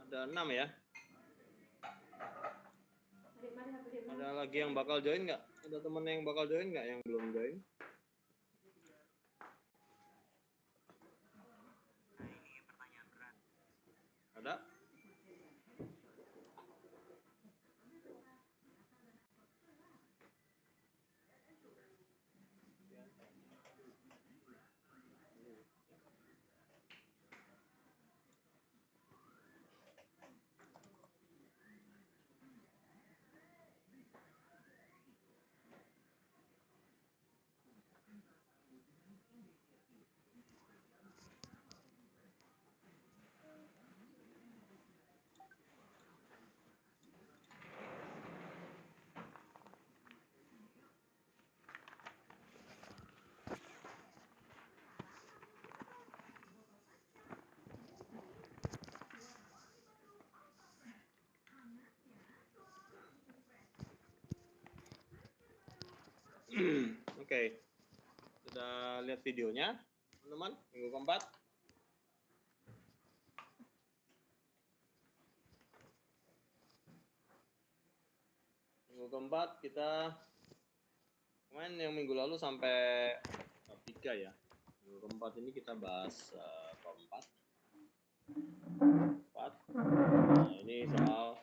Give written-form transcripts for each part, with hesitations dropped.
Ada 6 ya. Ada lagi yang bakal join nggak? Ada temen yang bakal join nggak yang belum join? Ada? Oke. Sudah lihat videonya, teman-teman? Minggu keempat. Minggu keempat kita kemarin yang minggu lalu sampai bab 3 ya. Minggu keempat ini kita bahas keempat. Nah, ini soal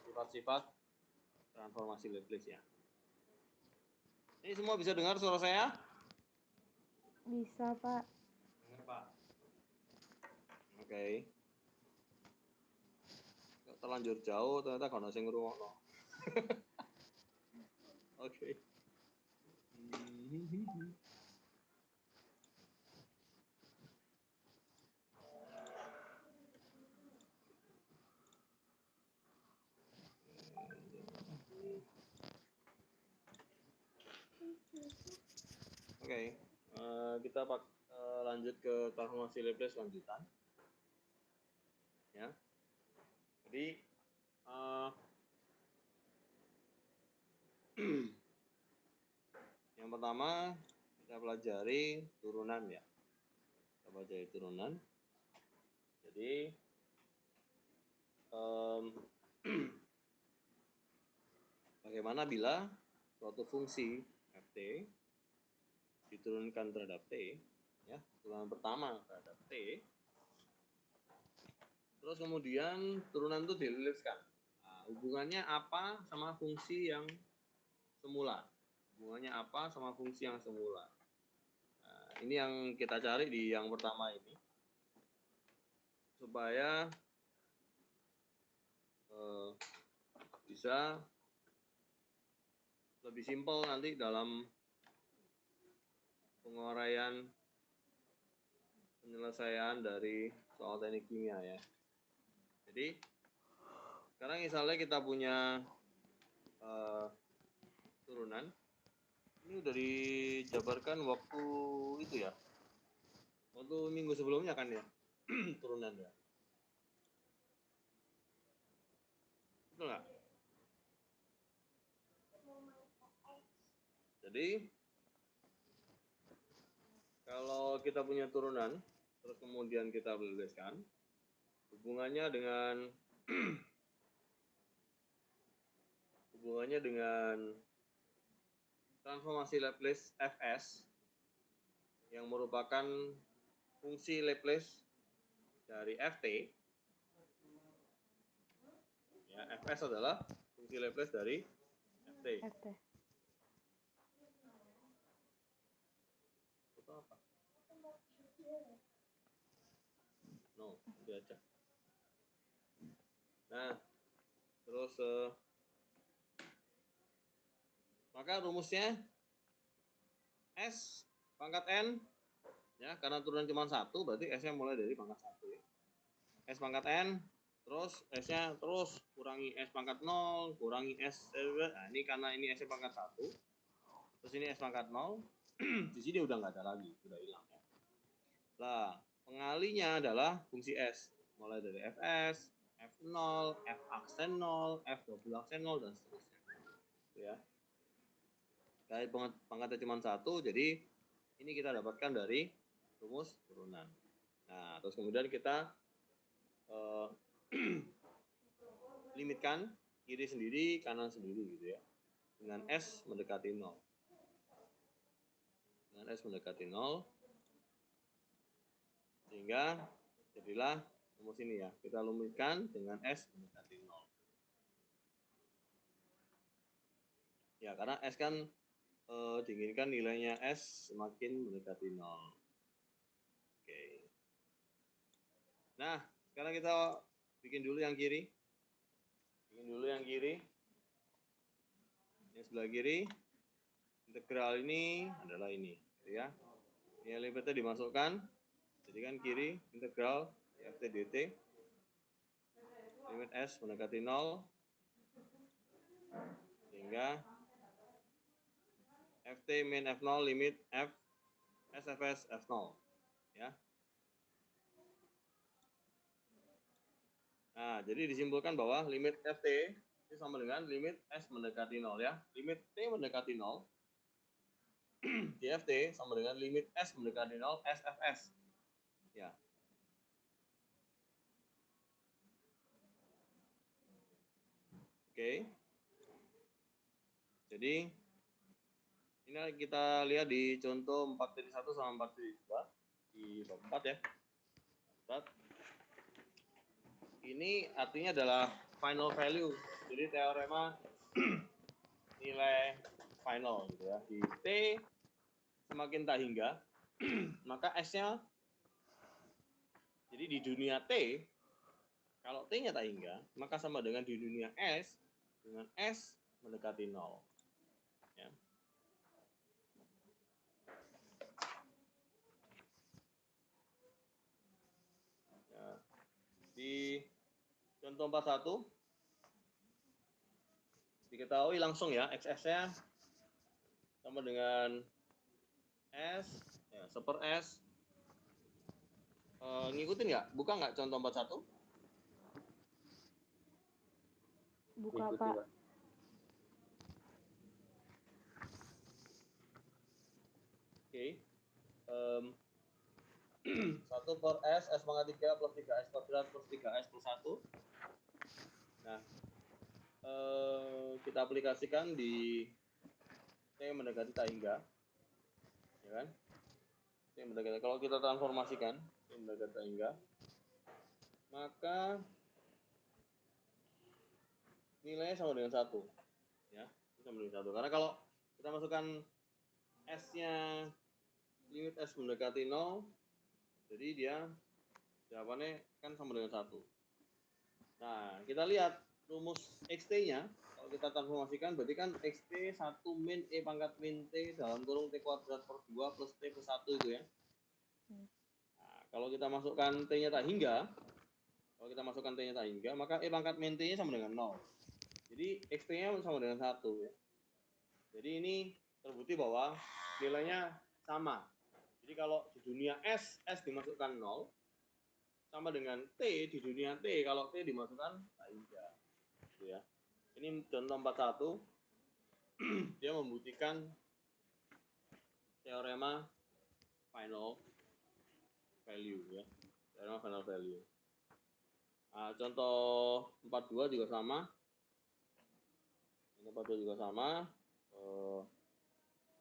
sifat-sifat transformasi Laplace ya. Ini semua bisa dengar suara saya? Bisa, Pak. Dengar, Pak. Oke. Terlanjur jauh ternyata kalau sing ngrungokno. Oke. Oke, kita lanjut ke transformasi Laplace lanjutan. Ya. Jadi yang pertama kita pelajari turunan ya. Kita pelajari turunan. Jadi bagaimana bila suatu fungsi ft diturunkan terhadap t, ya, turunan pertama terhadap t, terus kemudian turunan itu diluruskan. Nah, hubungannya apa sama fungsi yang semula? Hubungannya apa sama fungsi yang semula? Nah, ini yang kita cari di yang pertama ini, supaya bisa lebih simpel nanti dalam penguraian penyelesaian dari soal teknik kimia ya. Jadi sekarang misalnya kita punya turunan, ini udah dijabarkan waktu itu ya, waktu minggu sebelumnya kan ya. Turunan ya, betul nggak? Jadi kalau kita punya turunan terus kemudian kita bereskan, hubungannya dengan transformasi Laplace Fs yang merupakan fungsi Laplace dari Ft. Ya, Fs adalah fungsi Laplace dari Ft. Foto apa? No, nanti aja. Nah, terus maka rumusnya S pangkat N, ya, karena turunan cuma 1, berarti S-nya mulai dari pangkat 1 ya. S pangkat N, terus S-nya terus kurangi S pangkat 0, kurangi S, nah ini karena ini S-nya pangkat 1, terus ini S pangkat 0, di sini udah nggak ada lagi, udah hilang ya. Nah, pengalinya adalah fungsi S, mulai dari Fs, F0, F aksen 0, F double aksen 0, dan seterusnya. Ya. Kayak pangkatnya cuma 1, jadi ini kita dapatkan dari rumus turunan. Nah, terus kemudian kita eh, limitkan kiri sendiri, kanan sendiri gitu ya. Dengan S mendekati 0. Dengan S mendekati 0. Sehingga jadilah rumus ini ya. Kita limitkan dengan S mendekati 0. Ya, karena S kan diinginkan nilainya S semakin mendekati 0. Oke. Nah, sekarang kita bikin dulu yang kiri. Bikin dulu yang kiri. Yang sebelah kiri, integral ini adalah ini, gitu ya. Ini limitnya dimasukkan, jadi kan kiri integral ft dt limit s mendekati 0 sehingga ft min f0 limit f sfs f0 ya. Nah, jadi disimpulkan bahwa limit ft itu sama dengan limit s mendekati 0 ya. Limit t mendekati 0 di ft sama dengan limit s mendekati 0 sfs ya. Oke. Jadi ini kita lihat di contoh 4.1 sama 4.2 di bab 4 ya. 4. Ini artinya adalah final value. Jadi teorema nilai final gitu ya. Di T semakin tak hingga, maka S-nya jadi di dunia T kalau T-nya tak hingga, maka sama dengan di dunia S dengan S mendekati 0. Ya. Ya. Di contoh 41 diketahui langsung ya, XS-nya sama dengan S, ya, seper S. Ngikutin nggak? Buka nggak contoh 41? Buka, Ngikutin, Pak. Pak. Oke. 1 per S, S pangkat 3 plus 3S kuadrat plus 3S plus 1. Nah, kita aplikasikan di T mendekati tak hingga. Ya kan? T mendekati. Kalau kita transformasikan T mendekati tak hingga, maka nilainya sama dengan 1. Ya, sama dengan 1. Karena kalau kita masukkan S-nya limit S mendekati 0, jadi dia jawabannya kan sama dengan 1. Nah, kita lihat rumus XT-nya. Kalau kita transformasikan, berarti kan XT 1 min E pangkat min T dalam kurung T kuadrat per 2 plus T plus 1 itu ya. Nah, kalau kita masukkan T-nya tak hingga, maka E pangkat min T-nya sama dengan 0. Jadi XT-nya sama dengan 1 ya. Jadi ini terbukti bahwa nilainya sama. Jadi kalau di dunia S dimasukkan 0, sama dengan T di dunia T kalau T dimasukkan tak hingga. Gitu ya. Ini contoh 41. Dia membuktikan teorema final value ya. Teorema final value. Nah, contoh 42 juga sama. Contoh 42 juga sama.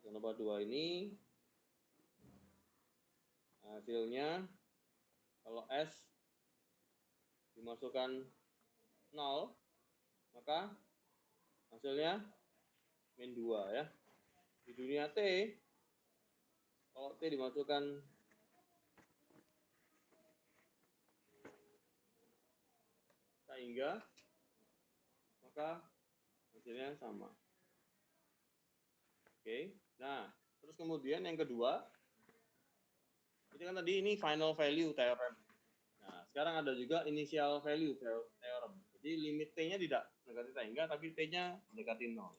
Contoh 42 ini hasilnya kalau S dimasukkan 0, maka hasilnya min 2 ya. Di dunia T, kalau T dimasukkan tak hingga, maka hasilnya sama. Oke, nah terus kemudian yang kedua, itu kan tadi ini final value theorem. Nah, sekarang ada juga initial value theorem. Jadi limit T-nya tidak mendekati tak hingga, tapi T-nya mendekati 0.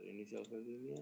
Initial value-nya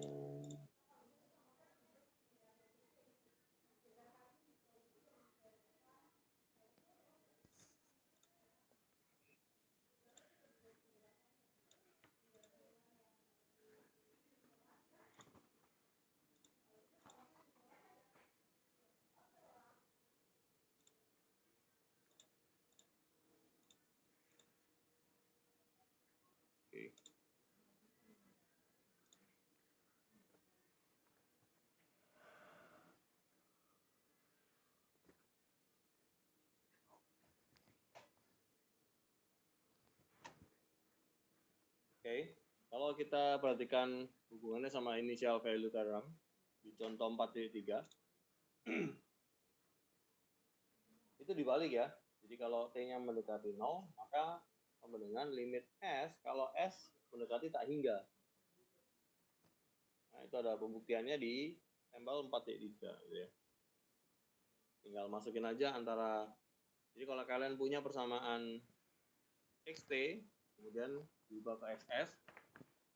Oke, kalau kita perhatikan hubungannya sama initial value theorem di contoh 4.3, itu dibalik ya. Jadi kalau T-nya mendekati 0, maka sama dengan limit S kalau S mendekati tak hingga. Nah, itu ada pembuktiannya di sampel 4.3 gitu ya. Tinggal masukin aja antara, jadi kalau kalian punya persamaan XT, kemudian diubah ke XS,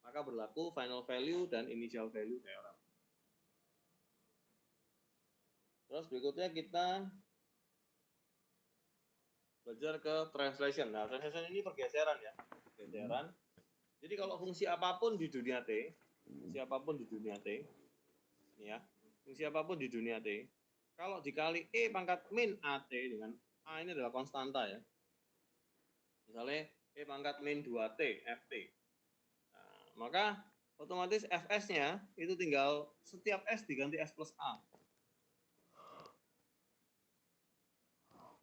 maka berlaku final value dan initial value theorem. Terus berikutnya kita belajar ke translation. Nah, translation ini pergeseran ya. Pergeseran. Jadi kalau fungsi apapun di dunia T, ini ya, fungsi apapun di dunia T, kalau dikali E pangkat min AT dengan A ini adalah konstanta ya. Misalnya E pangkat min 2T, FT. Nah, maka otomatis Fs-nya itu tinggal setiap S diganti S plus A.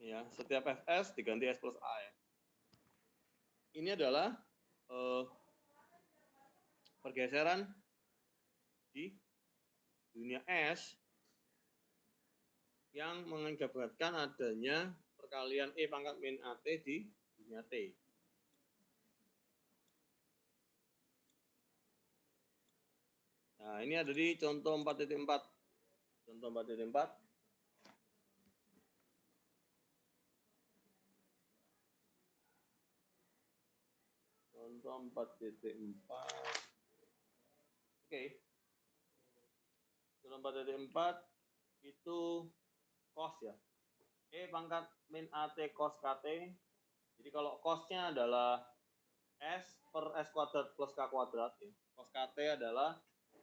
Ya, setiap Fs diganti S plus A ya. Ini adalah pergeseran di dunia S yang mengakibatkan adanya perkalian E pangkat min AT di dunia T. Nah, ini ada di contoh 4.4. Contoh 4.4. Contoh 4.4. Oke. Contoh 4.4 itu cos ya. E pangkat min AT cos KT. Jadi kalau cosnya adalah S per S kuadrat plus K kuadrat. Ya. Cos KT adalah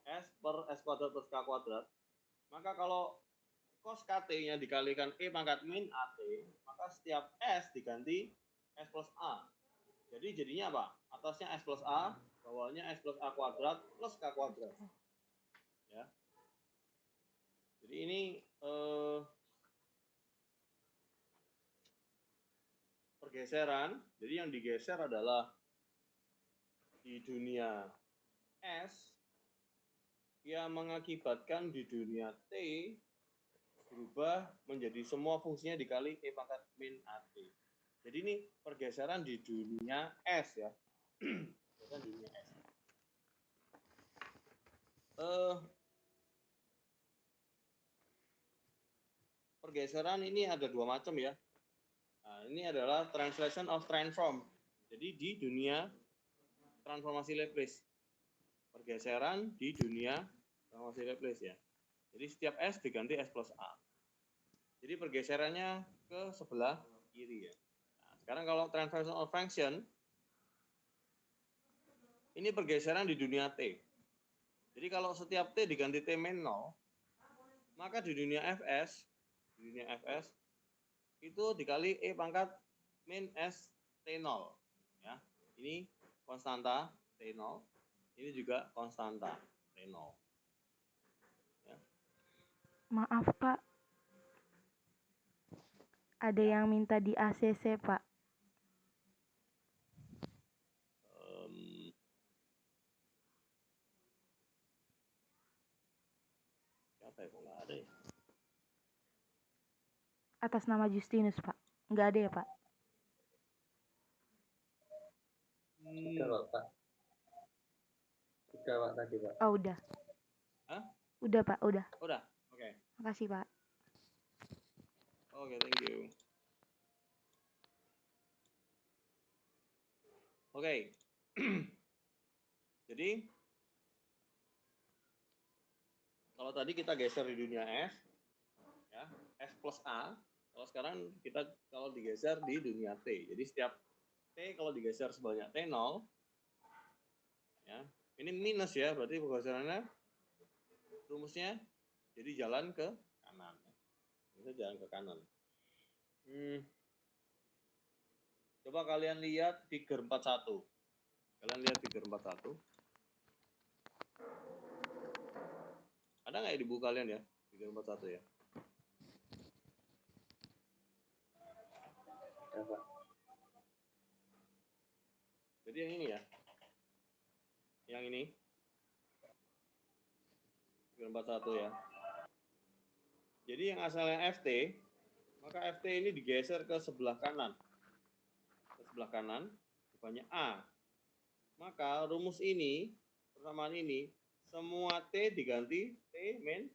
S per S kuadrat plus K kuadrat. Maka kalau cos KT-nya dikalikan E pangkat min AT, maka setiap S diganti S plus A. Jadi jadinya apa? Atasnya S plus A, bawahnya S plus A kuadrat plus K kuadrat. Ya. Jadi ini pergeseran. Jadi yang digeser adalah di dunia S yang mengakibatkan di dunia T berubah menjadi semua fungsinya dikali E pangkat min AT. Jadi ini pergeseran di dunia S ya. Pergeseran di dunia S. Pergeseran ini ada dua macam ya. Nah, ini adalah translation of transform. Jadi di dunia transformasi Laplace. Pergeseran di dunia transformasi Laplace ya. Jadi setiap S diganti S plus A. Jadi pergeserannya ke sebelah kiri ya. Nah, sekarang kalau translation of function, ini pergeseran di dunia T. Jadi kalau setiap T diganti T min 0, maka di dunia Fs itu dikali E pangkat min S T0. Ya, ini konstanta T0, ini juga konstanta T0. Ya. Maaf Pak, ada yang minta di ACC Pak. Siapa ya? Kok nggak ada ya? Atas nama Justinus Pak. Nggak ada ya Pak? Udah Pak. Udah Pak tadi Pak. Oh udah. Hah? Udah Pak, udah. Udah, oke. Makasih Pak. Oke, thank you. Oke. Jadi kalau tadi kita geser di dunia S, ya, S plus A. Kalau sekarang kita kalau digeser di dunia T. Jadi setiap T kalau digeser sebanyak T0, ya, ini minus ya, berarti pergeserannya rumusnya jadi jalan ke kanan. Itu jalan ke kanan. Coba kalian lihat figure 41. Kalian lihat figure 41. Ada nggak ya di buku kalian ya? Figure 41 ya? Ada Pak. Jadi yang ini ya. Yang ini. Figure 41 ya. Jadi yang asalnya FT, maka FT ini digeser ke sebelah kanan. Ke sebelah kanan, banyak A. Maka rumus ini, persamaan ini, semua T diganti T min.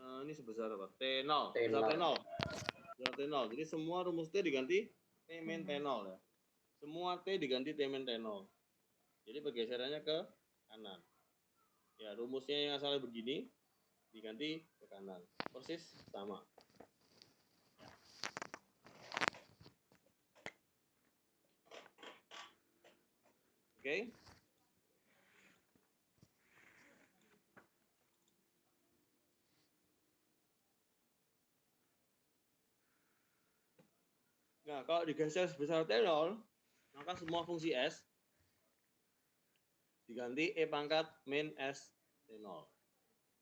Ini sebesar apa? T0. Sebesar T0. Sebesar T0. Jadi semua rumus T diganti T min T0 ya. Semua T diganti T min T0. Jadi pergeserannya ke kanan. Ya, rumusnya yang asalnya begini diganti ke kanan. Persis sama. Oke. Nah, kalau digeser sebesar T0, maka semua fungsi S diganti E pangkat min S T0.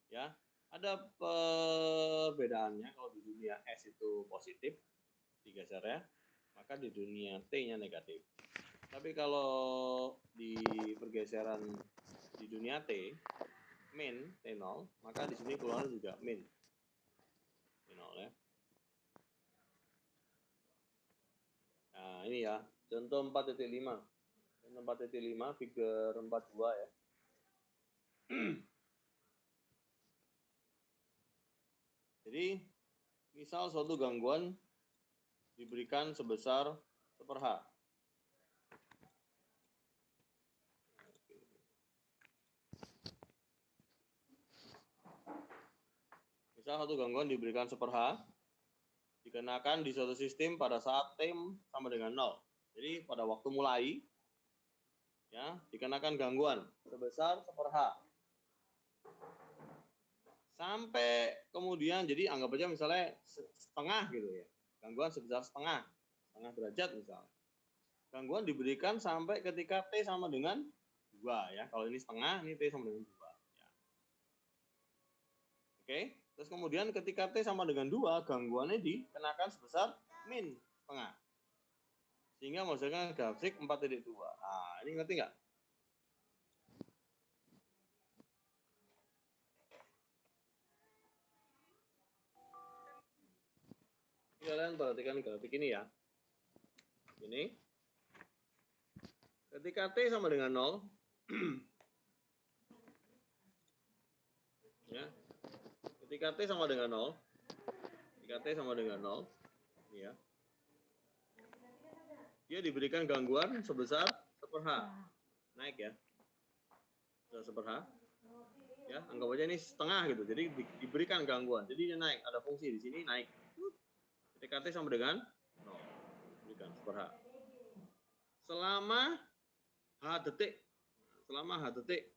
Ya, ada perbedaannya. Kalau di dunia S itu positif digeser ya, maka di dunia T-nya negatif. Tapi kalau di pergeseran di dunia T min T0, maka di sini keluar juga min T0 ya. Nah, ini ya, contoh 4.5. Contoh 4.5 figure 42 ya. Jadi, misal suatu gangguan diberikan sebesar 1/H. Misal satu gangguan diberikan 1/H, dikenakan di suatu sistem pada saat T sama dengan 0. Jadi, pada waktu mulai, ya, dikenakan gangguan sebesar 1/H. Sampai kemudian, jadi anggap aja misalnya setengah gitu ya. Gangguan sebesar setengah derajat misalnya. Gangguan diberikan sampai ketika T sama dengan 2 ya. Kalau ini setengah, ini T sama dengan 2. Ya. Oke, terus kemudian ketika T sama dengan 2, gangguannya dikenakan sebesar min setengah. Sehingga menghasilkan grafik 4.2. Nah, ini ngerti nggak? Kalian perhatikan grafik ini ya. Ini. Ketika T sama dengan 0, ya. Ketika T sama dengan 0, ini ya. Dia diberikan gangguan sebesar 1/H. Naik ya. Sebesar 1/H. Ya, anggap aja ini setengah gitu. Jadi diberikan gangguan. Jadi dia naik, ada fungsi di sini naik. Ketika T sama dengan 0, diberikan 1/H. Selama H detik.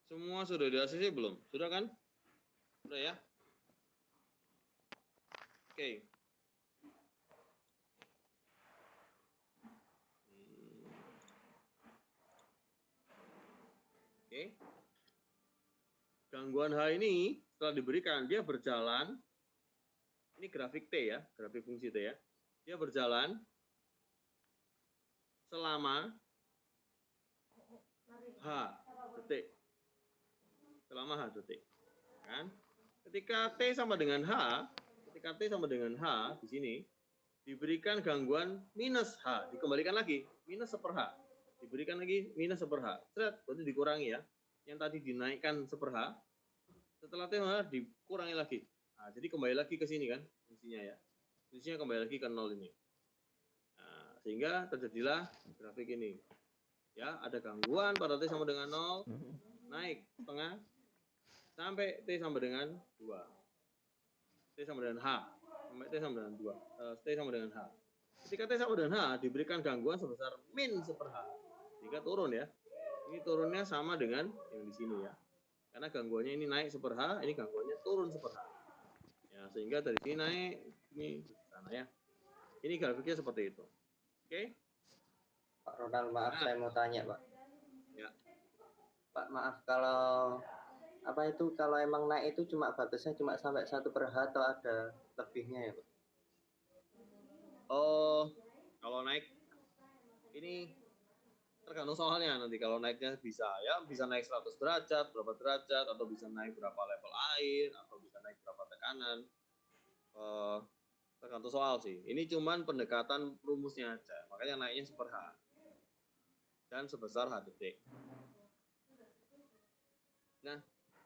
Semua sudah di ACC belum? Sudah kan? Sudah ya? Oke. Oke. Gangguan H ini setelah diberikan, dia berjalan. Ini grafik T ya, grafik fungsi T ya. Dia berjalan selama H detik. Kan? Ketika T sama dengan H di sini diberikan gangguan minus H, dikembalikan lagi minus 1/H. Diberikan lagi minus 1/H. Berarti dikurangi ya. Yang tadi dinaikkan 1/H, setelah T dikurangi lagi. Nah, jadi kembali lagi ke sini kan fungsinya ya. Fungsinya kembali lagi ke 0 ini. Nah, sehingga terjadilah grafik ini. Ya, ada gangguan pada T sama dengan 0, naik setengah sampai T sama dengan 2. T sama dengan H. Sampai T sama dengan 2. T sama dengan H. Ketika T sama dengan H diberikan gangguan sebesar min 1/H. Jika turun ya. Ini turunnya sama dengan yang di sini ya. Karena gangguannya ini naik 1/H, ini gangguannya turun 1/H. Ya, sehingga dari sini naik, ini ke sana ya. Ini grafiknya seperti itu. Oke? Pak Ronald, maaf saya mau tanya, Pak. Ya. Pak, maaf kalau kalau emang naik itu cuma batasnya cuma sampai 1/H atau ada lebihnya ya, Pak? Oh, kalau naik ini tergantung soalnya, nanti kalau naiknya bisa naik 100 derajat, berapa derajat, atau bisa naik berapa level air, atau bisa naik berapa tekanan. Eh, Tergantung soal sih. Ini cuman pendekatan rumusnya aja, makanya naiknya per H dan sebesar H detik. Nah,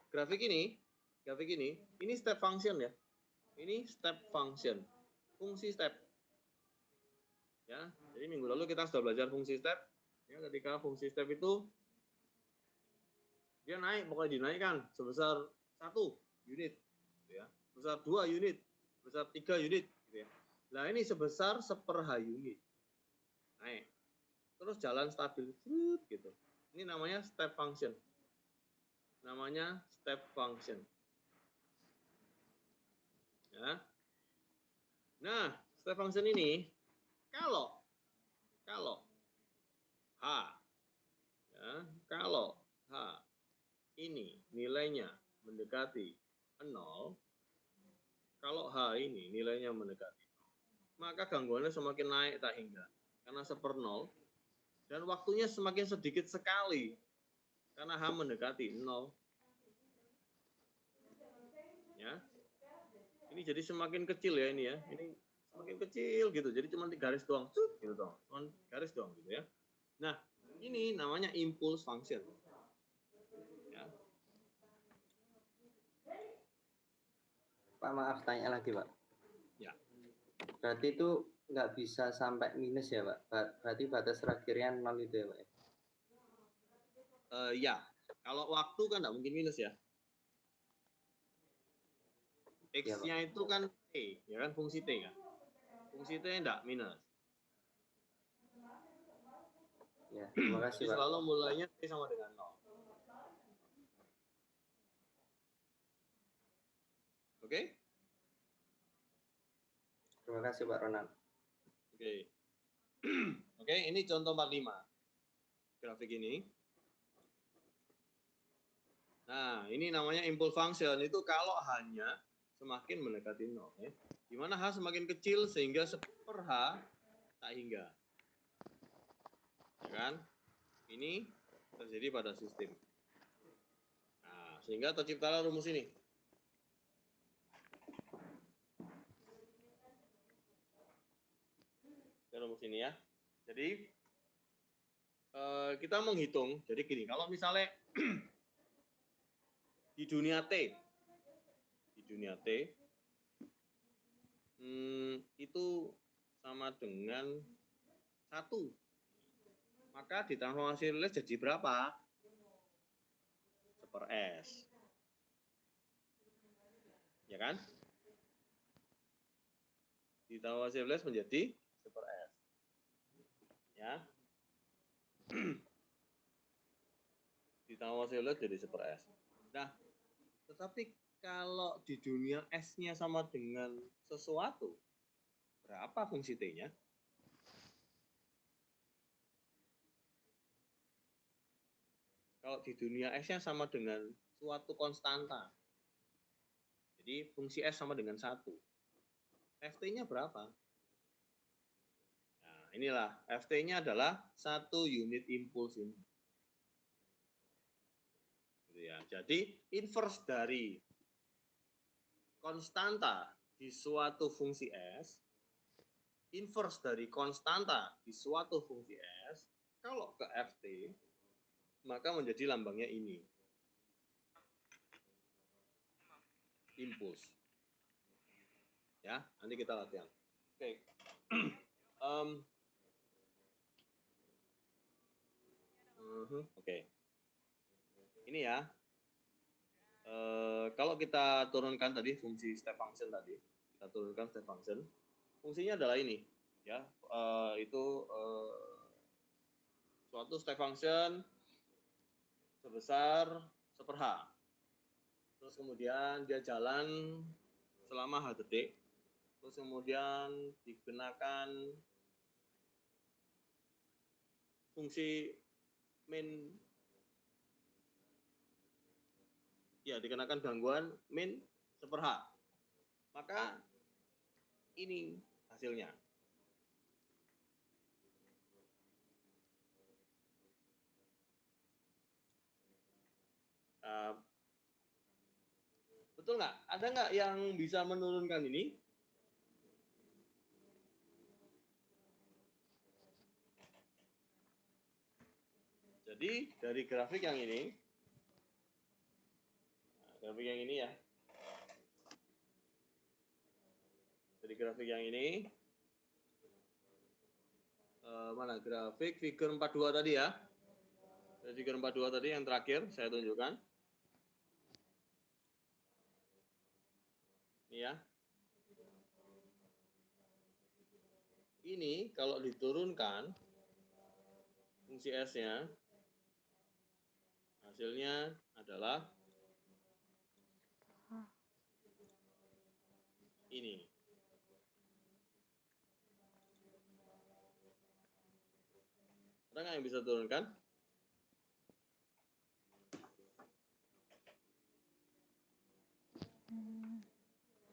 grafik ini step function ya. Ini step function, fungsi step. Ya, jadi minggu lalu kita sudah belajar fungsi step. Ya, ketika fungsi step itu dia naik, pokoknya dinaikkan sebesar 1 unit, gitu ya. Sebesar 2 unit, sebesar 3 unit, gitu ya. Nah, ini sebesar 1/H unit. Naik. Terus jalan stabil, gitu. Ini namanya step function. Namanya step function. Ya. Nah, step function ini kalau H, ya, kalau H ini nilainya mendekati 0, kalau H ini nilainya mendekati 0, maka gangguannya semakin naik tak hingga. Karena 1/0, dan waktunya semakin sedikit sekali karena H mendekati 0. Ya. Ini jadi semakin kecil ya ini ya. Ini semakin kecil gitu. Jadi cuma 3 garis doang. Gitu dong. Cuma garis doang gitu ya. Nah, ini namanya impulse function. Ya. Pak, maaf tanya lagi, Pak. Ya. Berarti itu nggak bisa sampai minus ya, Pak? Berarti batas terakhirnya 0 itu ya, Pak? Ya. Kalau waktu kan nggak mungkin minus ya. X-nya itu kan T, ya kan, fungsi T kan. Fungsi T enggak minus. Ya, terima kasih, Jadi Pak. selalu mulainya T sama dengan 0. Oke? Terima kasih, Pak Ronald. Oke. Oke, ini contoh 45. Grafik ini. Nah, ini namanya impulse function. Itu kalau hanya semakin mendekati 0. Ya. Di mana H semakin kecil sehingga 1/H tak hingga. Ya kan? Ini terjadi pada sistem. Nah, sehingga terciptalah rumus ini. Rumus ini ya. Jadi kita menghitung. Jadi gini, kalau misalnya di dunia T itu sama dengan 1, maka ditransformasi Lewis jadi berapa? 1/S, ya kan? Ditransformasi Lewis menjadi 1/S, ya. Ditransformasi Lewis jadi 1/S. Nah, tetapi kalau di dunia S-nya sama dengan sesuatu, berapa fungsi T-nya? Kalau di dunia S-nya sama dengan suatu konstanta. Jadi fungsi S sama dengan 1. Ft-nya berapa? Nah, inilah. Ft-nya adalah 1 unit impuls ini. Gitu ya. Jadi inverse dari konstanta di suatu fungsi S, inverse dari konstanta di suatu fungsi S, kalau ke Ft, maka menjadi lambangnya ini. Impuls. Ya, nanti kita latihan. Oke. Oke. Ini ya. Kalau kita turunkan tadi fungsi step function tadi, kita turunkan step function. Fungsinya adalah ini, ya. Itu suatu step function sebesar 1/H. Terus kemudian dia jalan selama H detik. Terus kemudian dikenakan fungsi min, ya, dikenakan gangguan min 1/H. Maka ini hasilnya. Betul nggak? Ada nggak yang bisa menurunkan ini? Jadi dari grafik yang ini, grafik yang ini ya. Dari grafik yang ini, mana grafik figure 42 tadi ya? Dari figure 42 tadi yang terakhir saya tunjukkan. Ini ya. Ini kalau diturunkan fungsi S-nya, hasilnya adalah ini. Ada nggak yang bisa turunkan?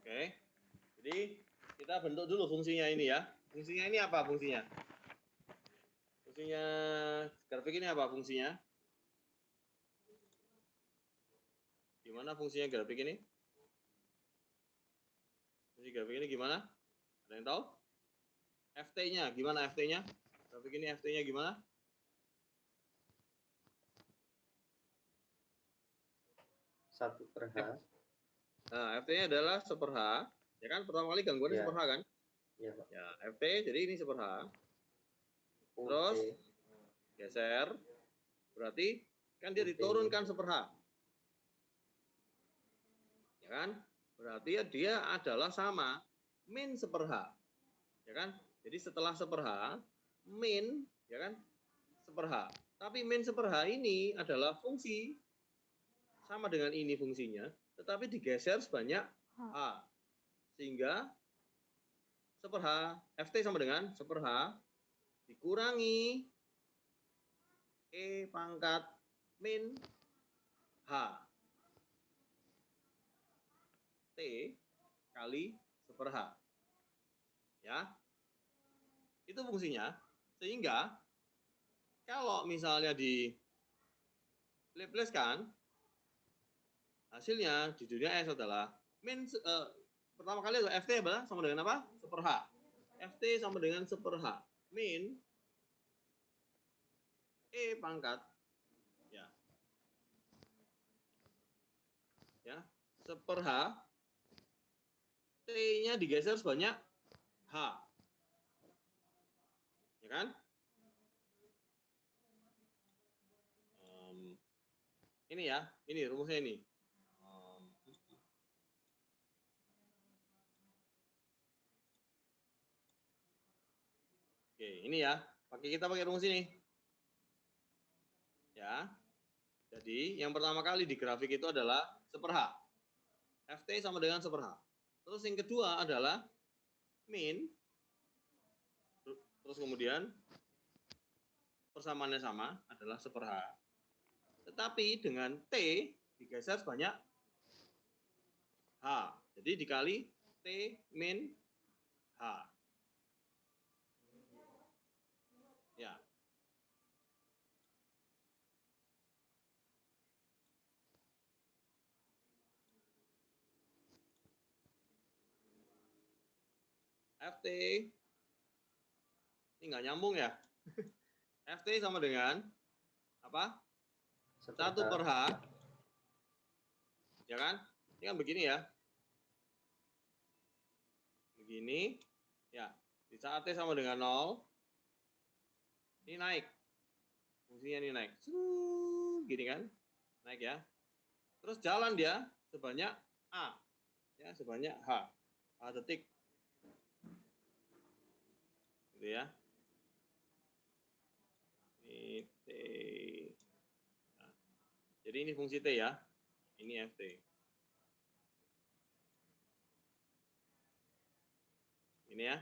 Oke. Jadi kita bentuk dulu fungsinya ini ya. Fungsinya ini apa fungsinya? Fungsinya grafik ini apa fungsinya? Gimana fungsinya grafik ini? Fungsi grafik ini gimana? Ada yang tahu? FT-nya gimana FT-nya? Grafik ini FT-nya gimana? Satu per H. Nah, FT-nya adalah 1/H. Ya kan? Pertama kali gangguannya Ya. 1/H kan? Iya, Pak. Ya, FT jadi ini 1/H. OT. Terus geser. Berarti kan dia diturunkan 1/H. Ya kan? Berarti dia adalah sama min 1/H. Ya kan? Jadi setelah 1/H min, ya kan? 1/H. Tapi min 1/H ini adalah fungsi sama dengan ini fungsinya, tetapi digeser sebanyak H. Sehingga 1/H, FT sama dengan 1/H dikurangi E pangkat min H. T kali 1/H. Ya. Itu fungsinya. Sehingga kalau misalnya di Laplace-kan, hasilnya di dunia S adalah min pertama kali adalah FT adalah sama dengan apa? 1/H. FT sama dengan 1/H min E pangkat ya. Ya, 1/H T-nya digeser sebanyak H. Ya kan? Ini ya, ini rumusnya ini. Oke, ini ya. Kita pakai rumus ini. Ya. Jadi, yang pertama kali di grafik itu adalah 1/H. FT sama dengan 1/H. Terus yang kedua adalah min. Terus kemudian persamaannya sama adalah 1/H. Tetapi dengan T digeser sebanyak H. Jadi dikali T min H. Ya. FT ini nggak nyambung ya. FT sama dengan apa? 1/H. Ya kan? Ini kan begini ya. Begini. Ya. Di saat T sama dengan 0. Ini naik. Fungsinya ini naik. Gini kan? Naik ya. Terus jalan dia sebanyak A. Ya, sebanyak H. H detik. Gitu ya. Ini T. Nah, jadi ini fungsi T ya. Ini FT. Ini ya.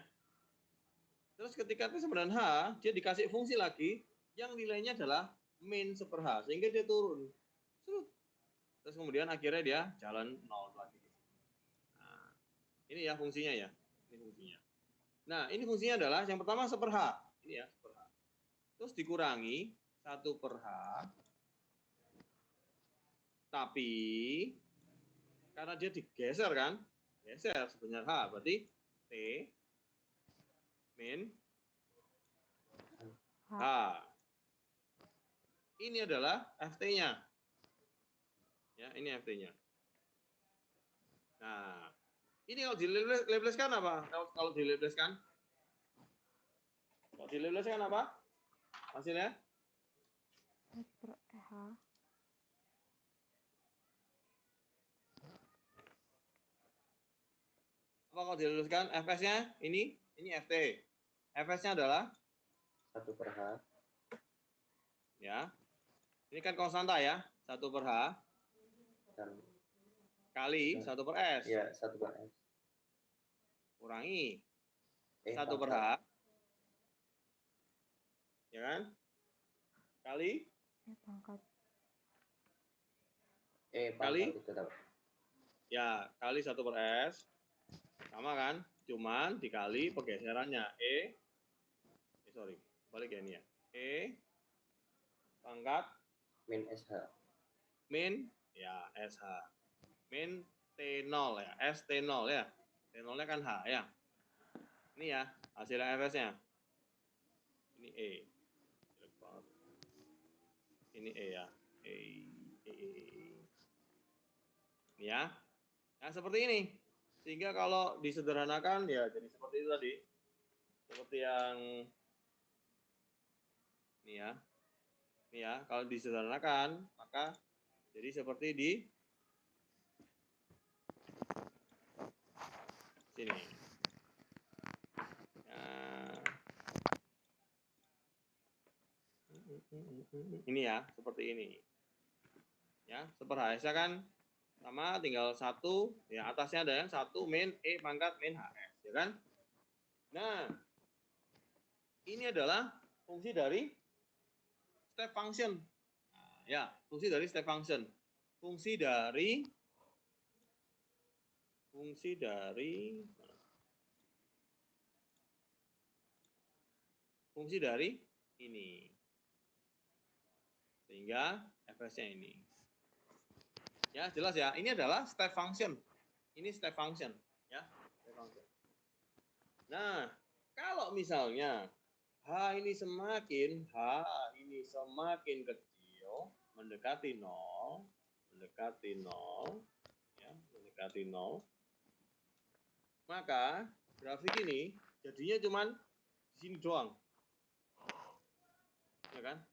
Terus ketika T sama dengan H, dia dikasih fungsi lagi yang nilainya adalah min 1/H. Sehingga dia turun. Terus kemudian akhirnya dia jalan 0 lagi. Nah, ini ya fungsinya ya. Ini fungsinya. Nah, ini fungsinya adalah yang pertama 1/H. Ini ya, 1/H. Terus dikurangi 1/H. Tapi karena dia digeser kan, geser sebenarnya H, berarti T min H. Ini adalah FT-nya. Ya, ini FT-nya. Nah, ini kalau dilebeleskan apa? Kalau dilebeleskan? Kalau dilebeleskan apa? Hasilnya? S per H. Apa kalau dilebeleskan? Fs-nya ini FT. Fs-nya adalah 1 per H. Ya. Ini kan konstanta ya, 1 per H Dan, kali 1 per S. ya, 1 per S. Kurangi E 1 per H. Ya kan? Kali Pangkat. Kali? Itu tetap. ya, kali 1 per S. Sama kan? Cuman dikali pergeserannya sorry, balik ya ini ya. E pangkat Min SH. min ya SH. Min T0 ya, S T0 ya. T0-nya kan H ya. Ini ya, hasilnya Fs-nya. Ini E. Ini E ya. E. Ini ya. Nah, seperti ini. Sehingga kalau disederhanakan ya jadi seperti itu tadi. Seperti yang ini ya. Ini ya, kalau disederhanakan maka jadi seperti di sini. Nah, ini ya, seperti ini. Ya, seperhasa kan sama tinggal 1, ya atasnya ada yang 1 min E pangkat min HS, ya kan? Nah, ini adalah fungsi dari step function. Nah, ya, fungsi dari step function. Fungsi dari ini. Sehingga Fs-nya ini. Ya, jelas ya. Ini adalah step function. Ini step function, ya. Step function. Nah, kalau misalnya H ini semakin kecil, mendekati 0, ya, mendekati 0, maka grafik ini jadinya cuman di sini doang. Ya kan?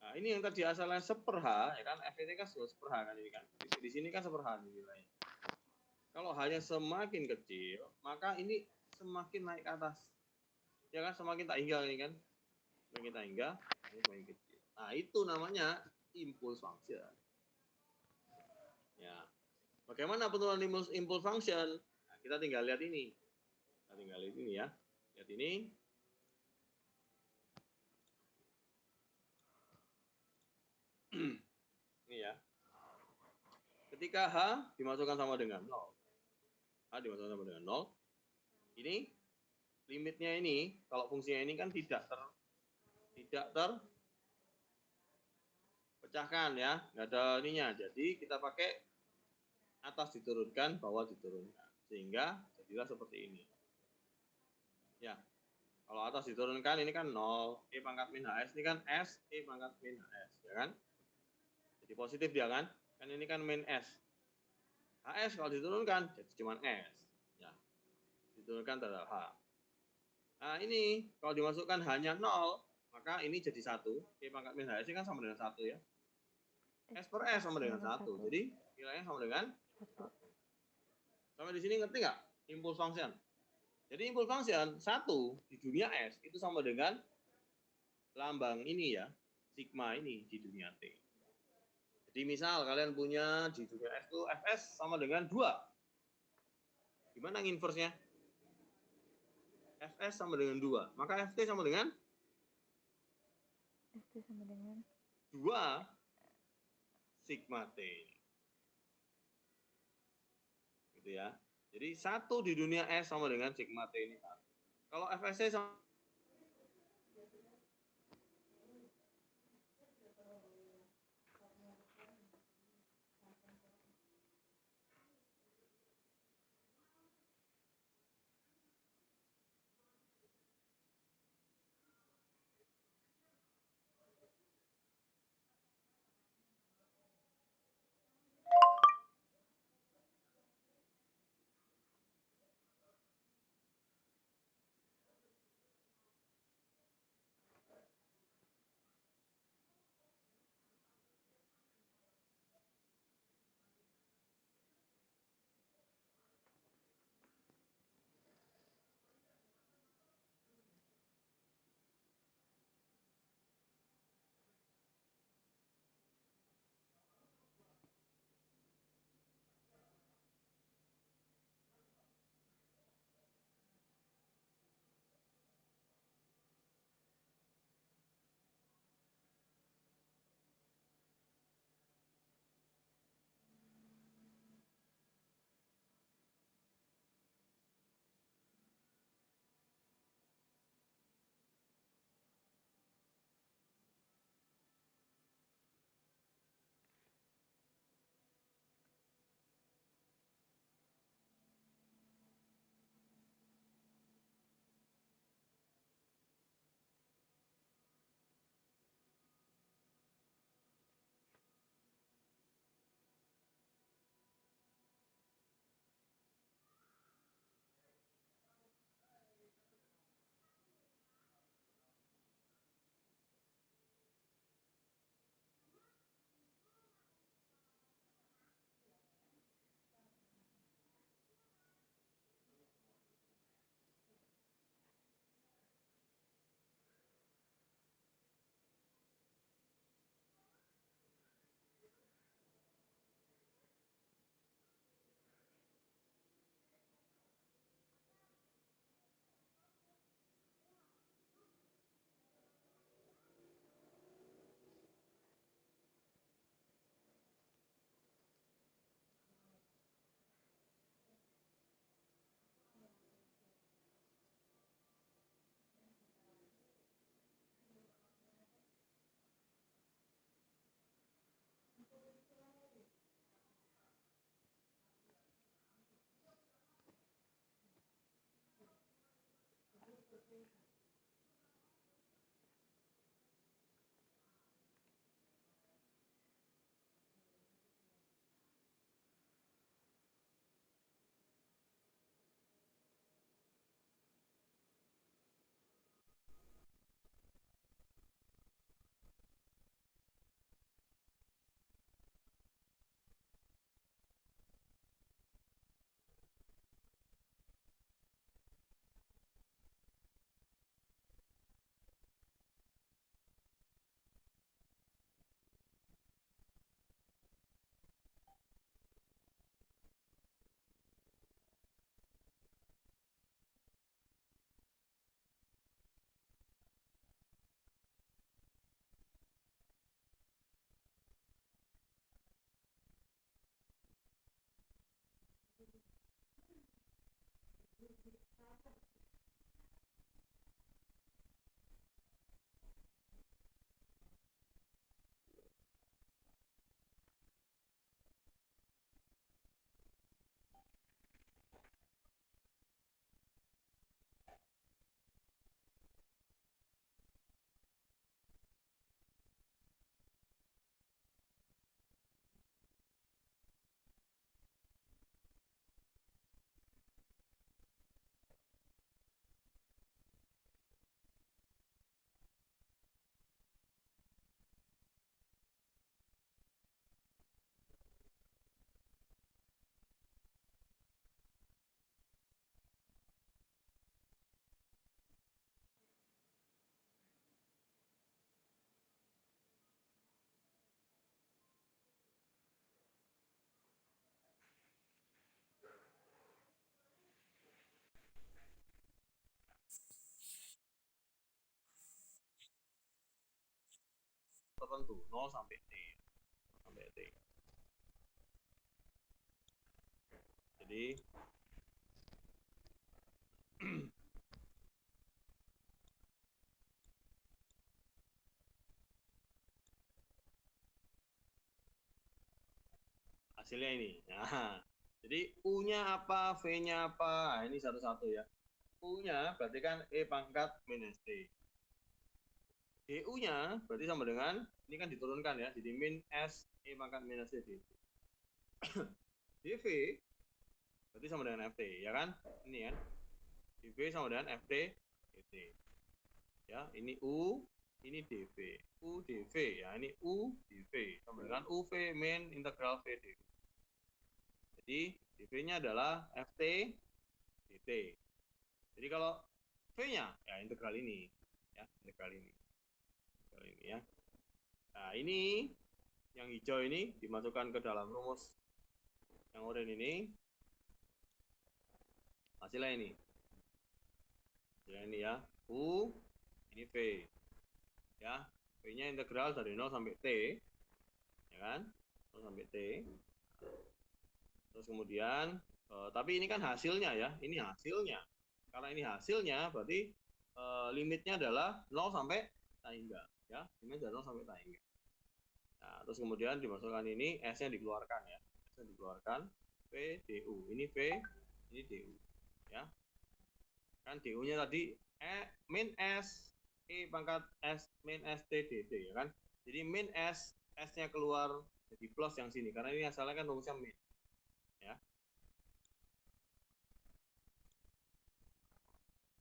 Nah, ini yang tadi asalnya seper H, ya kan? FT kan sudah seper H kan ini kan. Di sini kan seper H nilainya. Kalau hanya semakin kecil, maka ini semakin naik ke atas. Ya kan, semakin tak hingga ini kan. Semakin tak hingga, ini semakin kecil. Nah, itu namanya impulse function. Ya. Bagaimana penurunan impulse function? Nah, kita tinggal lihat ini. Kita tinggal lihat ini ya. Lihat ini. Ini ya. Ketika H dimasukkan sama dengan 0. H dimasukkan sama dengan 0. Ini limitnya ini, kalau fungsinya ini kan tidak terpecahkan ya. Nggak ada ininya. Jadi kita pakai atas diturunkan, bawah diturunkan. Sehingga jadilah seperti ini. Ya. Kalau atas diturunkan ini kan 0, E pangkat min HS, ini kan S, E pangkat min HS, ya kan? Jadi positif dia kan? Kan ini kan min S. HS kalau diturunkan jadi cuma S. Ya. Diturunkan terhadap H. Nah, ini kalau dimasukkan hanya 0, maka ini jadi 1. E pangkat min HS ini kan sama dengan 1 ya. S per S sama dengan 1. Jadi nilainya sama dengan 1. Sampai di sini ngerti nggak? Impulse function. Jadi impulse function 1 di dunia S itu sama dengan lambang ini ya, sigma ini di dunia T. Jadi misal kalian punya di dunia S itu Fs sama dengan 2. Gimana inverse-nya? Fs sama dengan 2. Maka Ft sama dengan? Ft sama dengan 2 sigma T. Gitu ya. Jadi 1 di dunia S sama dengan sigma T ini 1. Kalau Fsc sama tertentu 0 sampai T. Jadi hasilnya ini. Nah, jadi U-nya apa, V-nya apa? Nah, ini satu-satu ya. U-nya berarti kan E pangkat minus T. DU-nya berarti sama dengan, ini kan diturunkan ya, jadi min S E pangkat minus T. dV berarti sama dengan FT, ya kan? Ini kan. dV sama dengan FT dt. Ya, ini U, ini dV. U dV ya, ini U dV sama dengan UV min integral V dV. Jadi dV-nya adalah FT dt. Jadi kalau V-nya ya integral ini, ya, integral ini ya. Nah, ini yang hijau ini dimasukkan ke dalam rumus yang oranye ini. Hasilnya ini. Hasilnya ini ya. U, ini V. Ya, V-nya integral dari 0 sampai T. Ya kan? 0 sampai T. Terus kemudian, tapi ini kan hasilnya ya. Ini hasilnya. Karena ini hasilnya, berarti limitnya adalah 0 sampai tak hingga. Ya, limitnya dari 0 sampai tak hingga. Nah, terus kemudian dimasukkan ini, S-nya dikeluarkan ya. S-nya dikeluarkan. V, DU. Ini V, ini DU. Ya. Kan DU-nya tadi min S E pangkat S min ST dt ya kan. Jadi min S, S-nya keluar jadi plus yang sini karena ini asalnya kan rumusnya min. Ya.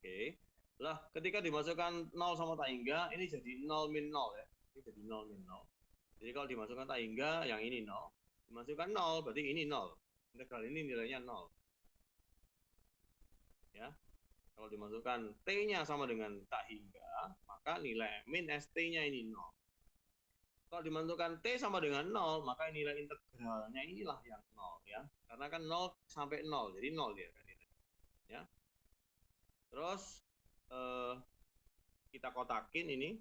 Oke. Lah, ketika dimasukkan 0 sama tak hingga, ini jadi 0 min 0 ya. Ini jadi 0 min 0. Jadi kalau dimasukkan tak hingga, yang ini 0. Dimasukkan 0, berarti ini 0. Integral ini nilainya 0. Ya. Kalau dimasukkan T-nya sama dengan tak hingga, maka nilai min ST-nya ini 0. Kalau dimasukkan T sama dengan 0, maka nilai integralnya inilah yang 0 ya. Karena kan 0 sampai 0, jadi 0 dia kan nilai. Ya. Terus kita kotakin ini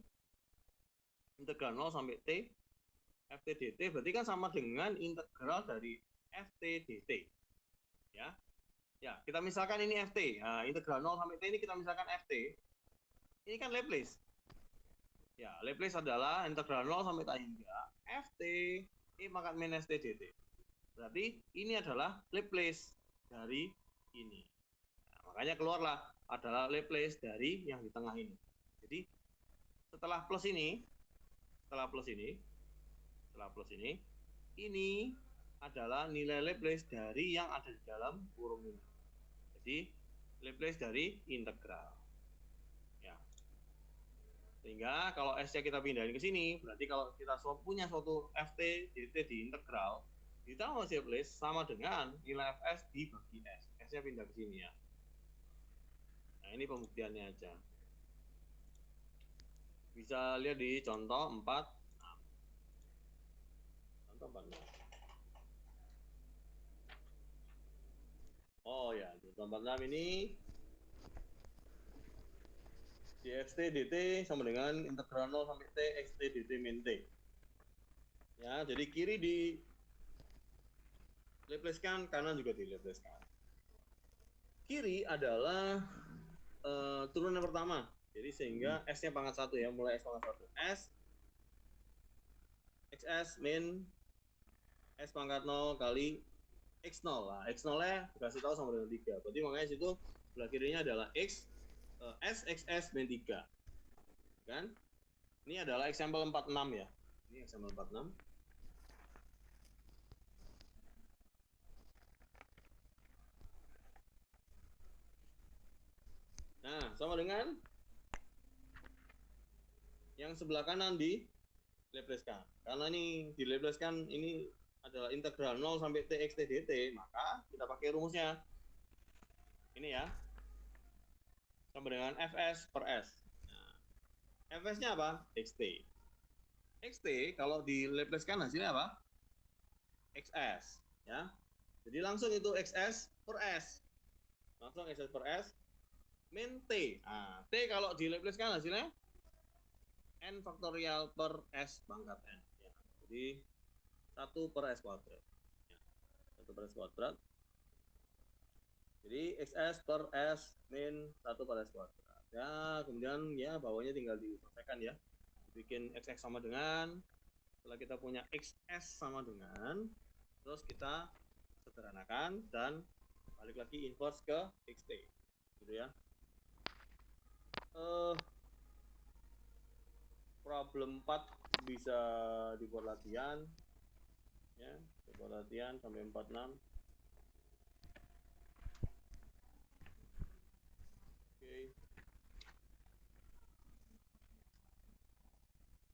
integral 0 sampai T Ft dt berarti kan sama dengan integral dari Ft dt. Ya. Ya, kita misalkan ini Ft. Nah, integral 0 sampai T ini kita misalkan Ft. Ini kan Laplace. Ya, Laplace adalah integral 0 sampai tak hingga Ft E pangkat min St dt. Berarti ini adalah Laplace dari ini. Nah, makanya keluarlah adalah Laplace dari yang di tengah ini. Jadi setelah plus ini, ini adalah nilai Laplace dari yang ada di dalam kurung ini. Jadi Laplace dari integral. Ya. Sehingga kalau S-nya kita pindahin ke sini, berarti kalau kita punya suatu ft dt di integral, ditambah Laplace sama dengan nilai fs dibagi S. S-nya pindah ke sini ya. Nah, ini pembuktiannya aja. Bisa lihat di contoh 4. Contoh 4. Oh ya, di contoh 46 ini dxt dt sama dengan integral 0 sampai t xt dt min t. Ya, jadi kiri di Laplace-kan, kanan juga di Laplace-kan. Kiri adalah turunan pertama. Jadi sehingga S-nya pangkat 1 ya, mulai S pangkat 1. S XS min S pangkat 0 kali X0 lah. X0-nya dikasih tahu sama dengan 3. Berarti makanya situ sebelah kirinya adalah X S XS min 3. Kan? Ini adalah example 46 ya. Ini example 46. Nah, sama dengan yang sebelah kanan di Laplace-kan. Karena ini di Laplace-kan ini adalah integral 0 sampai t xt dt, maka kita pakai rumusnya. Ini ya. Sama dengan fs per s. Nah, fs-nya apa? xt. xt kalau di Laplace-kan hasilnya apa? xs, ya. Jadi langsung itu xs per s. Langsung xs per s min t. Nah, t kalau di Laplace-kan hasilnya n faktorial per s pangkat n. Ya. Jadi 1 per s kuadrat. Ya. 1 per s kuadrat. Jadi xs per s min 1 per s kuadrat. Ya, kemudian ya bawahnya tinggal diselesaikan ya. Bikin xx sama dengan, setelah kita punya xs sama dengan, terus kita sederhanakan dan balik lagi inverse ke xt. Gitu ya. Problem 4 bisa dibuat latihan ya, dibuat latihan sampai 46. Oke.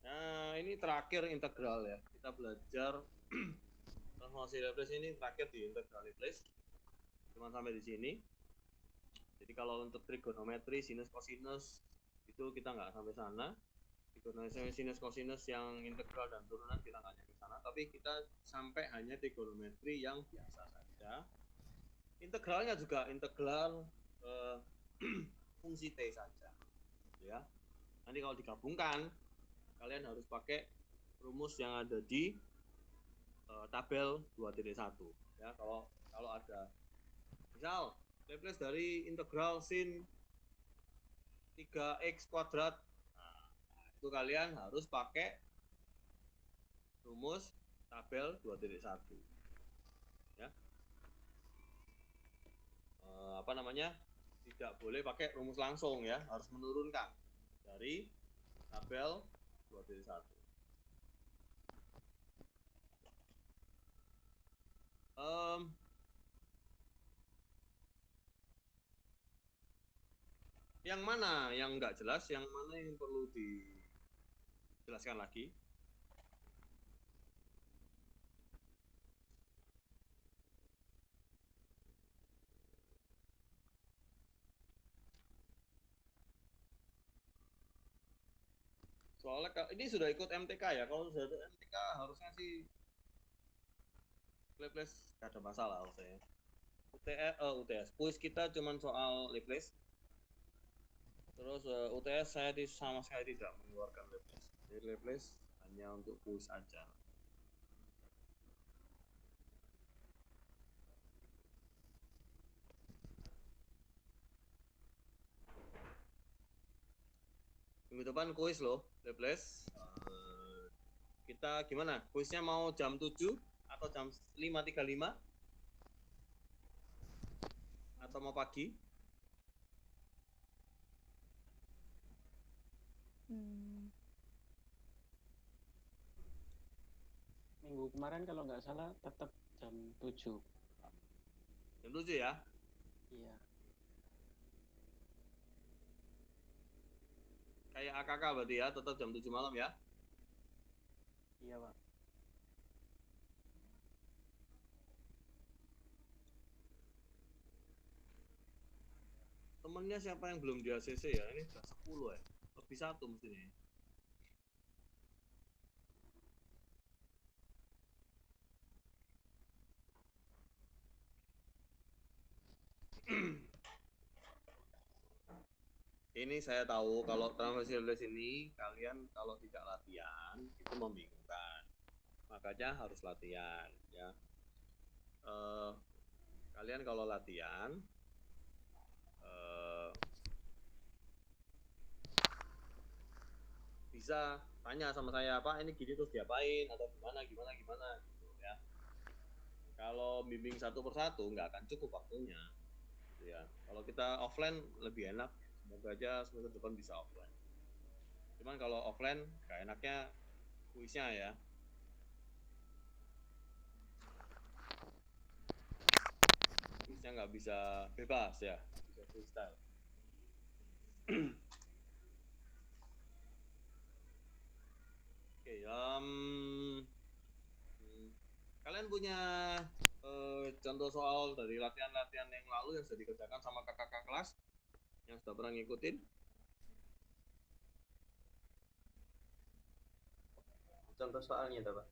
Nah, ini terakhir integral ya. Kita belajar transformasi Laplace ini terakhir di integral Laplace. Cuma sampai di sini. Jadi kalau untuk trigonometri, sinus, kosinus itu kita nggak sampai sana. Trigonometri, sinus, kosinus yang integral dan turunan kita nggak nyampe sana. Tapi kita sampai hanya trigonometri yang biasa saja. Integralnya juga integral fungsi t saja. Ya. Nanti kalau digabungkan, kalian harus pakai rumus yang ada di tabel 2.1 ya. Kalau ada misal Laplace dari integral sin 3x kuadrat, nah, itu kalian harus pakai rumus tabel 2.1 ya. Apa namanya, tidak boleh pakai rumus langsung ya, harus menurunkan dari tabel 2.1. Yang mana yang nggak jelas, yang mana yang perlu dijelaskan lagi? Soalnya ini sudah ikut MTK ya, kalau sudah ada MTK harusnya sih Laplace nggak ada masalah harusnya. UTS, kuis kita cuma soal Laplace. Terus UTS saya sama sekali tidak mengeluarkan Laplace. Jadi Laplace hanya untuk kuis aja. Minggu depan kuis loh, Laplace. Kita gimana? Kuisnya mau jam 7 atau jam 5.35? Atau mau pagi? Minggu kemarin kalau nggak salah tetap jam 7. Jam 7 ya? Iya. Kayak AKK berarti ya, tetap jam 7 malam ya? Iya, Pak. Temennya siapa yang belum di ACC ya? Ini sudah 10 ya? Lebih 1 mestinya ya. Ini saya tahu kalau transfer release ini kalian kalau tidak latihan itu membingungkan. Makanya harus latihan ya. Kalian kalau latihan bisa tanya sama saya, Pak ini gini terus diapain atau gimana gitu ya. Kalau bimbing satu persatu nggak akan cukup waktunya gitu ya. Kalau kita offline lebih enak, semoga aja semester depan bisa offline. Cuman kalau offline nggak enaknya kuisnya ya. Kuisnya nggak bisa bebas ya, bisa freestyle. Oke, kalian punya contoh soal dari latihan-latihan yang lalu yang sudah dikerjakan sama kakak-kakak kelas yang sudah pernah ngikutin? Contoh soalnya itu, Pak.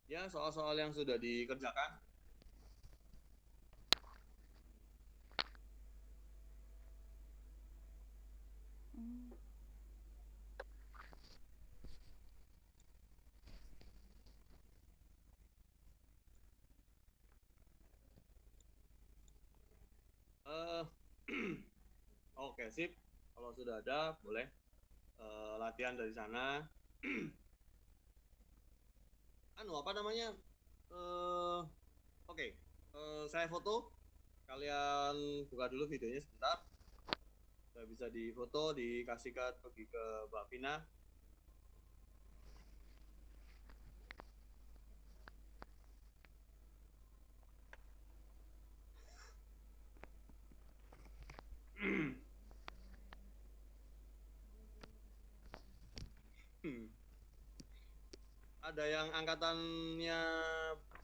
Ya, soal-soal yang sudah dikerjakan. Oke, sip. Kalau sudah ada, boleh latihan dari sana. Apa namanya? Oke, saya foto. Kalian buka dulu videonya sebentar. Sudah bisa difoto, dikasihkan pergi ke Mbak Vina. Ada yang angkatannya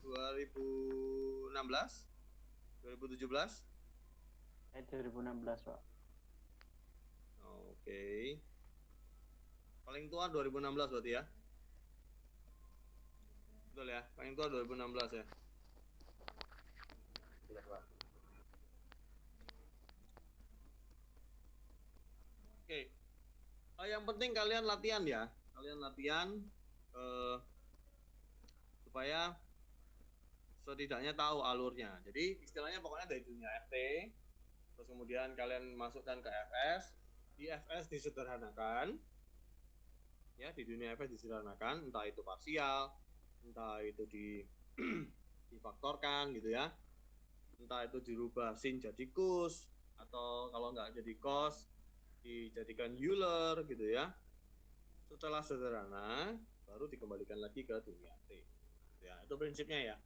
2016, 2017? 2016, Pak. Oke. Paling tua 2016 berarti ya? Betul ya? Paling tua 2016 ya? Benar, Pak. Oke. Yang penting kalian latihan ya. Kalian latihan supaya setidaknya tahu alurnya. Jadi istilahnya pokoknya dari dunia FT, terus kemudian kalian masukkan ke FS. Di FS disederhanakan, ya di dunia FS disederhanakan, entah itu parsial, entah itu difaktorkan gitu ya, entah itu dirubah sin jadi cos, atau kalau nggak jadi cos dijadikan Euler gitu ya. Setelah sederhana baru dikembalikan lagi ke dunia T ya, itu prinsipnya ya.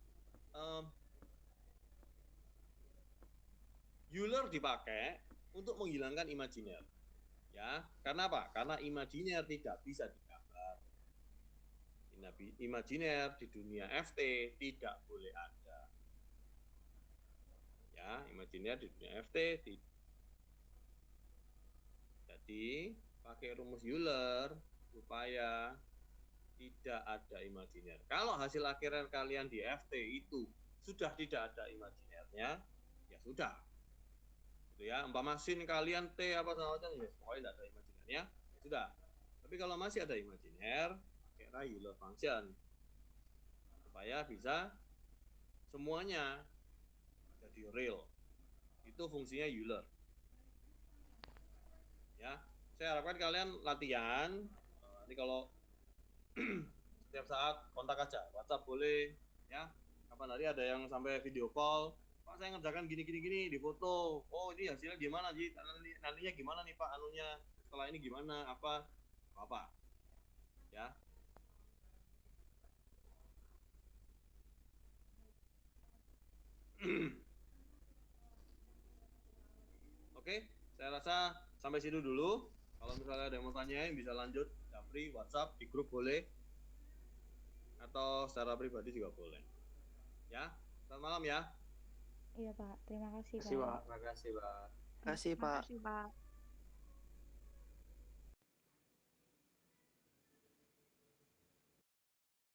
Euler dipakai untuk menghilangkan imajiner ya. Karena apa? Karena imajiner tidak bisa digambar. Imajiner di dunia FT tidak boleh ada ya. Imajiner di dunia FT tidak. Jadi pakai rumus Euler supaya tidak ada imajiner. Kalau hasil akhiran kalian di FT itu sudah tidak ada imajinernya, ya sudah. Gitu ya. Umpama sin kalian T apa segala macam, ya pokoknya tidak ada imajinernya, ya sudah. Tapi kalau masih ada imajiner, pakai Euler function supaya bisa semuanya jadi real. Itu fungsinya Euler. Ya, saya harapkan kalian latihan. Nanti kalau setiap saat kontak aja, WhatsApp boleh ya. Kapan hari ada yang sampai video call, Pak saya ngerjakan gini di foto. Oh ini hasilnya gimana sih? Nantinya gimana nih Pak anunya? setelah ini gimana, apa ya. Oke, saya rasa sampai situ dulu. Kalau misalnya ada yang mau tanya, bisa lanjut Japri, WhatsApp, di grup boleh, atau secara pribadi juga boleh. Ya, selamat malam ya. Iya Pak, terima kasih Terima kasih, Pak. Pak. Terima kasih, Pak. Kasih, Pak. Makasih Pak.